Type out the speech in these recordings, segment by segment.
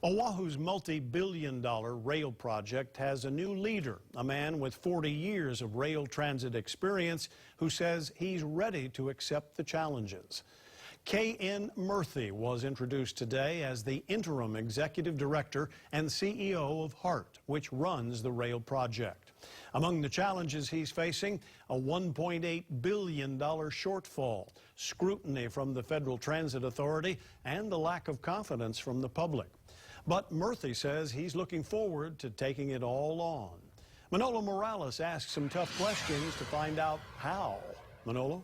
Oahu's multi-billion-dollar rail project has a new leader, a man with 40 years of rail transit experience who says he's ready to accept the challenges. K.N. Murthy was introduced today as the interim executive director and CEO of HART, which runs the rail project. Among the challenges he's facing, a $1.8 billion shortfall, scrutiny from the Federal Transit Authority, and the lack of confidence from the public. But Murthy says he's looking forward to taking it all on. Manolo Morales asked some tough questions to find out how. Manolo?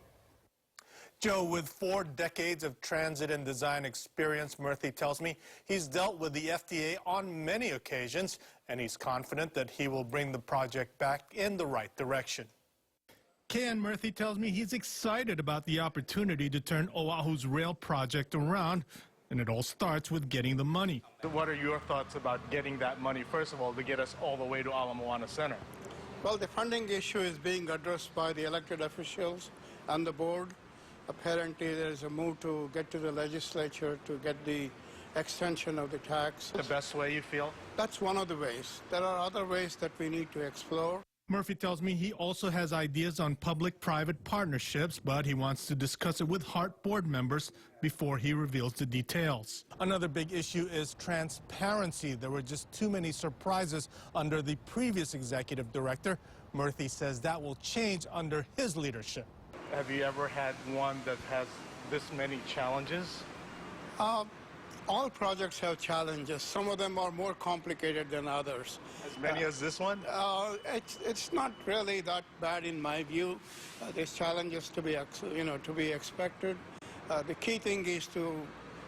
Joe, with 4 decades of transit and design experience, Murthy tells me he's dealt with the FTA on many occasions, and he's confident that he will bring the project back in the right direction. K.N. Murthy tells me he's excited about the opportunity to turn Oahu's rail project around, and it all starts with getting the money. What are your thoughts about getting that money, first of all, to get us all the way to Ala Moana Center? Well, the funding issue is being addressed by the elected officials and the board. Apparently, there's a move to get to the legislature to get the extension of the tax. The best way, you feel? That's one of the ways. There are other ways that we need to explore. Murthy tells me he also has ideas on public-private partnerships, but he wants to discuss it with HART board members before he reveals the details. Another big issue is transparency. There were just too many surprises under the previous executive director. Murthy says that will change under his leadership. Have you ever had one that has this many challenges? All projects have challenges. Some of them are more complicated than others. As many as this one? It's not really that bad in my view. There's challenges to be expected. The key thing is to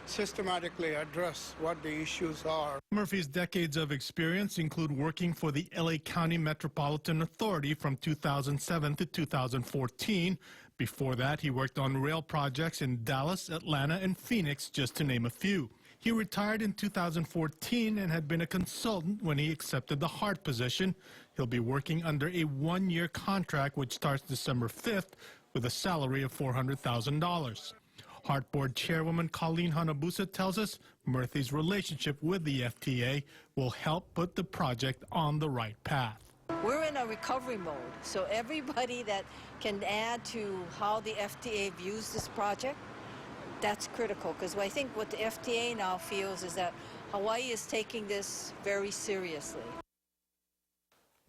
systematically address what the issues are. Murthy's decades of experience include working for the LA County Metropolitan Authority from 2007 to 2014. Before that, he worked on rail projects in Dallas, Atlanta, and Phoenix, just to name a few. He retired in 2014 and had been a consultant when he accepted the HART position. He'll be working under a 1-year contract which starts December 5th with a salary of $400,000. HART Board Chairwoman Colleen Hanabusa tells us Murthy's relationship with the FTA will help put the project on the right path. We're in a recovery mode, so everybody that can add to how the FTA views this project, that's critical, because I think what the FTA now feels is that Hawaii is taking this very seriously.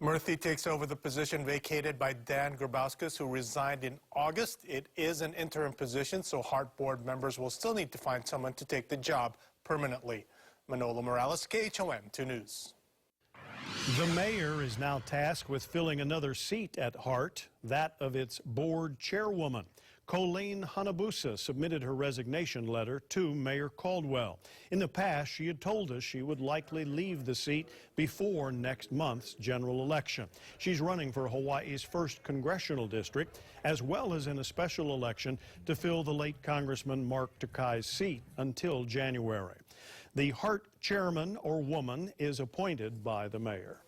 Murthy takes over the position vacated by Dan Grabowskis, who resigned in August. It is an interim position, so HART board members will still need to find someone to take the job permanently. Manolo Morales, KHON 2 News. The mayor is now tasked with filling another seat at HART, that of its board chairwoman. Colleen Hanabusa submitted her resignation letter to Mayor Caldwell. In the past, she had told us she would likely leave the seat before next month's general election. She's running for Hawaii's 1st congressional district, as well as in a special election to fill the late Congressman Mark Takai's seat until January. The HART chairman or woman is appointed by the mayor.